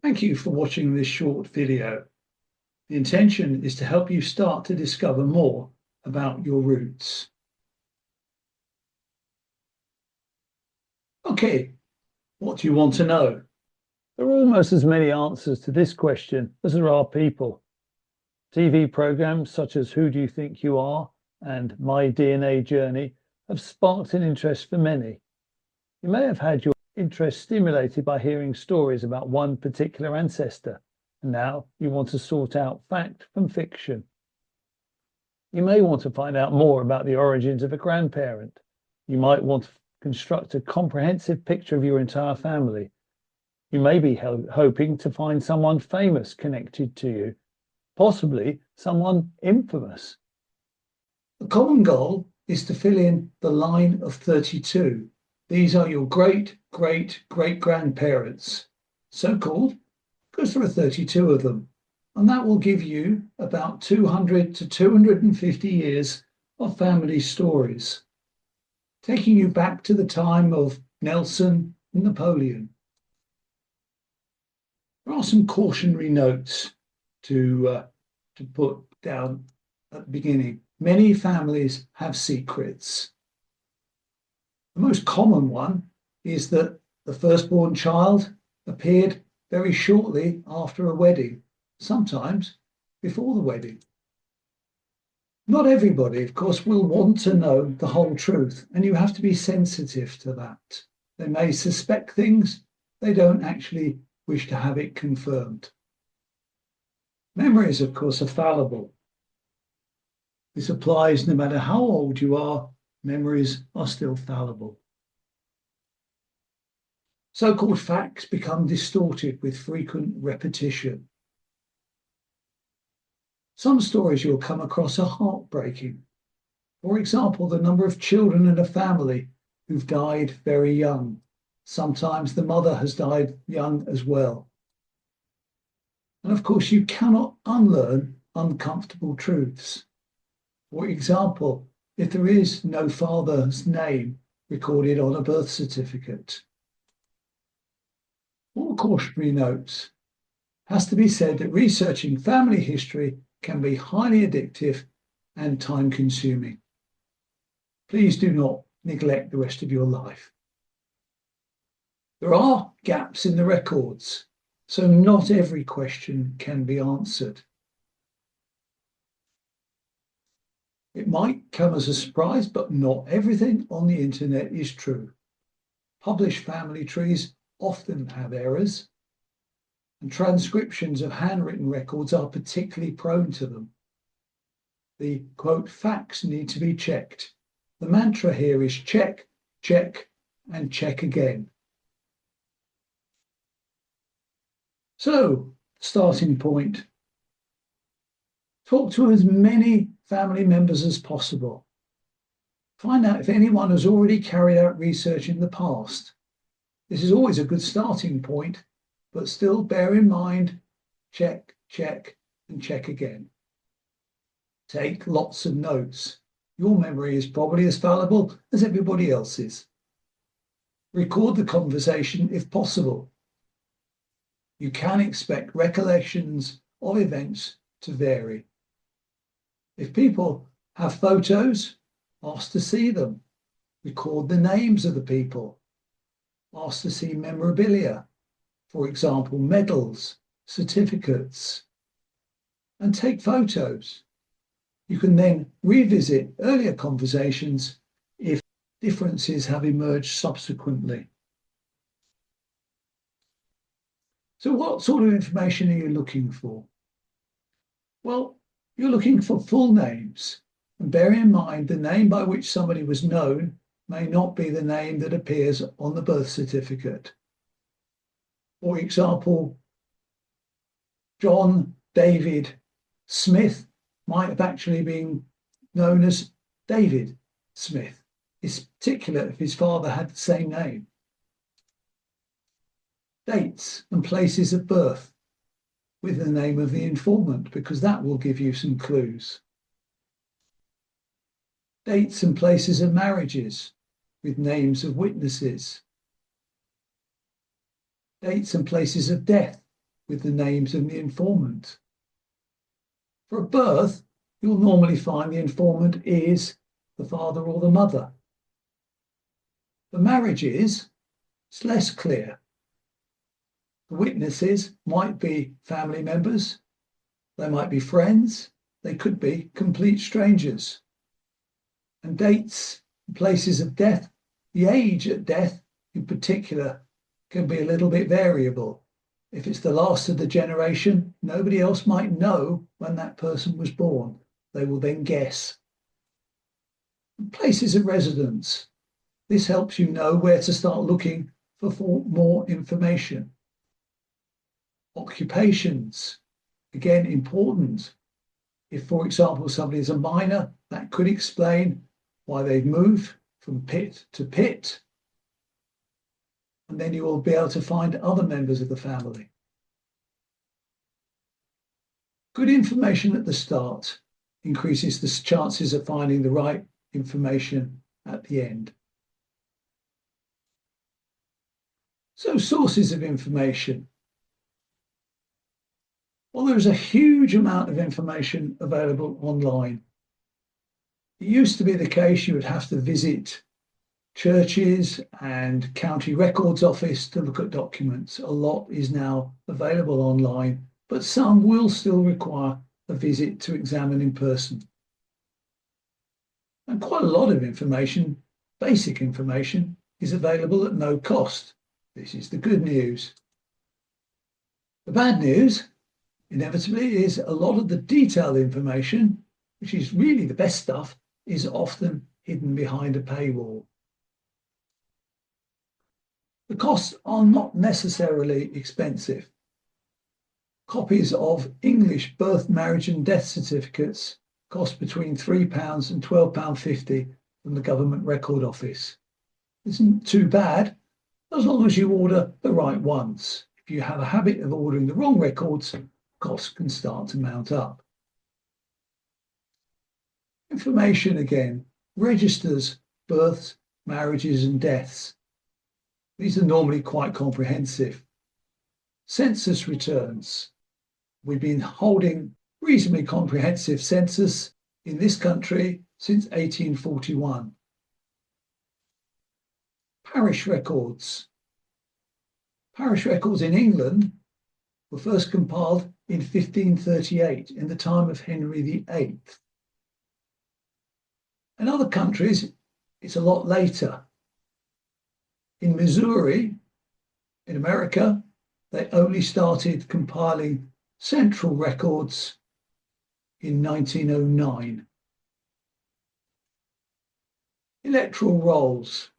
Thank you for watching this short video. The intention is to help you start to discover more about your roots. Okay, what do you want to know? There are almost as many answers to this question as there are people. TV programs such as Who Do You Think You Are and My DNA Journey have sparked an interest for many. You may have had your interest stimulated by hearing stories about one particular ancestor, and now you want to sort out fact from fiction. You may want to find out more about the origins of a grandparent. You might want to construct a comprehensive picture of your entire family. You may be hoping to find someone famous connected to you, possibly someone infamous. The common goal is to fill in the line of 32. These are your great-great-great-grandparents, so-called because there are 32 of them, and that will give you about 200 to 250 years of family stories, taking you back to the time of Nelson and Napoleon. There are some cautionary notes to put down at the beginning. Many families have secrets. The most common one is that the firstborn child appeared very shortly after a wedding, sometimes before the wedding. Not everybody, of course, will want to know the whole truth, and you have to be sensitive to that. They may suspect things, they don't actually wish to have it confirmed. Memories, of course, are fallible. This applies no matter how old you are, memories are still fallible. So-called facts become distorted with frequent repetition. Some stories you'll come across are heartbreaking. For example, the number of children in a family who've died very young. Sometimes the mother has died young as well. And of course, you cannot unlearn uncomfortable truths. For example, if there is no father's name recorded on a birth certificate. More cautionary notes. Has to be said that researching family history can be highly addictive and time-consuming. Please do not neglect the rest of your life. There are gaps in the records, so not every question can be answered. It might come as a surprise, but not everything on the internet is true. Published family trees often have errors, and transcriptions of handwritten records are particularly prone to them. The, quote, facts need to be checked. The mantra here is check, check, and check again. So, starting point. Talk to as many family members as possible. Find out if anyone has already carried out research in the past. This is always a good starting point, but still bear in mind, check, check, and check again. Take lots of notes. Your memory is probably as fallible as everybody else's. Record the conversation if possible. You can expect recollections of events to vary. If people have photos, ask to see them. Record the names of the people. Ask to see memorabilia, for example, medals, certificates, and take photos. You can then revisit earlier conversations if differences have emerged subsequently. So what sort of information are you looking for? Well, you're looking for full names, and bear in mind the name by which somebody was known may not be the name that appears on the birth certificate. For example, John David Smith might have actually been known as David Smith. It's particular if his father had the same name. Dates and places of birth with the name of the informant, because that will give you some clues. Dates and places of marriages with names of witnesses. Dates and places of death with the names of the informant. For a birth, you'll normally find the informant is the father or the mother. For marriages, it's less clear. The witnesses might be family members, they might be friends, they could be complete strangers. And dates, places of death, the age at death in particular, can be a little bit variable. If it's the last of the generation, nobody else might know when that person was born. They will then guess. Places of residence. This helps you know where to start looking for more information. Occupations, again, important. If, for example, somebody is a miner, that could explain why they've moved from pit to pit. And then you will be able to find other members of the family. Good information at the start increases the chances of finding the right information at the end. So, sources of information. Well, there's a huge amount of information available online. It used to be the case you would have to visit churches and county records office to look at documents. A lot is now available online, but some will still require a visit to examine in person. And quite a lot of information, basic information, is available at no cost. This is the good news. The bad news, inevitably, is a lot of the detailed information, which is really the best stuff, is often hidden behind a paywall. The costs are not necessarily expensive. Copies of English birth, marriage and death certificates cost between £3 and £12.50 from the Government Record Office. Isn't too bad, as long as you order the right ones. If you have a habit of ordering the wrong records, costs can start to mount up. Information again, registers births, marriages and deaths. These are normally quite comprehensive. Census returns. We've been holding reasonably comprehensive census in this country since 1841. Parish records. Parish records in England were first compiled in 1538 in the time of Henry VIII. In other countries, it's a lot later. In Missouri, in America, they only started compiling central records in 1909. Electoral rolls.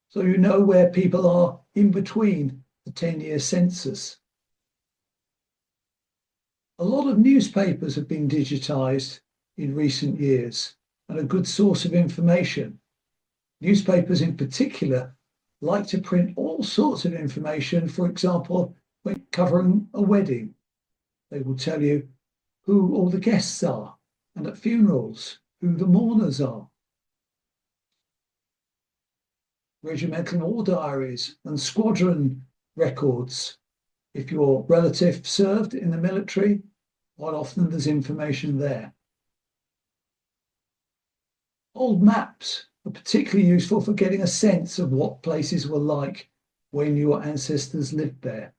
So you know where people are in between the 10-year census. A lot of newspapers have been digitised in recent years and a good source of information. Newspapers in particular like to print all sorts of information, for example, when covering a wedding. They will tell you who all the guests are, and at funerals, who the mourners are. Regimental war diaries and squadron records. If your relative served in the military, quite often there's information there. Old maps are particularly useful for getting a sense of what places were like when your ancestors lived there.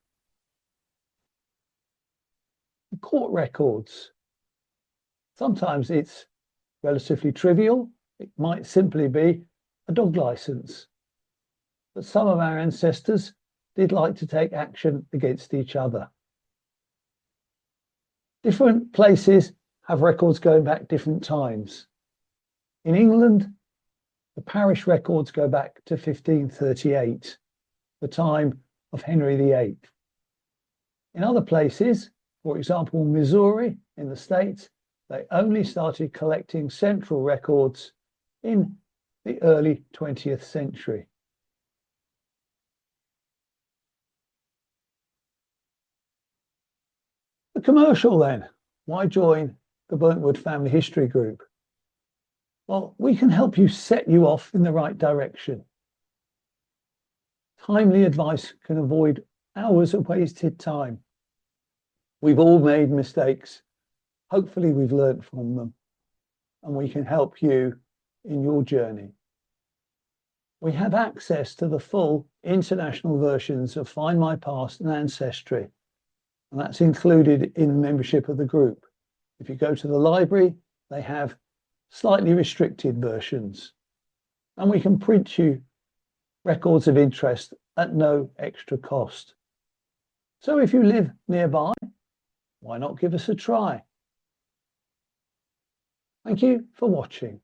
Court records. Sometimes it's relatively trivial. It might simply be a dog license. But some of our ancestors did like to take action against each other. Different places have records going back different times. In England, the parish records go back to 1538, the time of Henry VIII. In other places, for example, Missouri in the States, they only started collecting central records in the early 20th century. The commercial then. Why join the Burntwood Family History Group? Well, we can help you set you off in the right direction. Timely advice can avoid hours of wasted time. We've all made mistakes. Hopefully we've learned from them and we can help you in your journey. We have access to the full international versions of Find My Past and Ancestry, and that's included in the membership of the group. If you go to the library, they have slightly restricted versions, and we can print you records of interest at no extra cost. So if you live nearby, why not give us a try? Thank you for watching.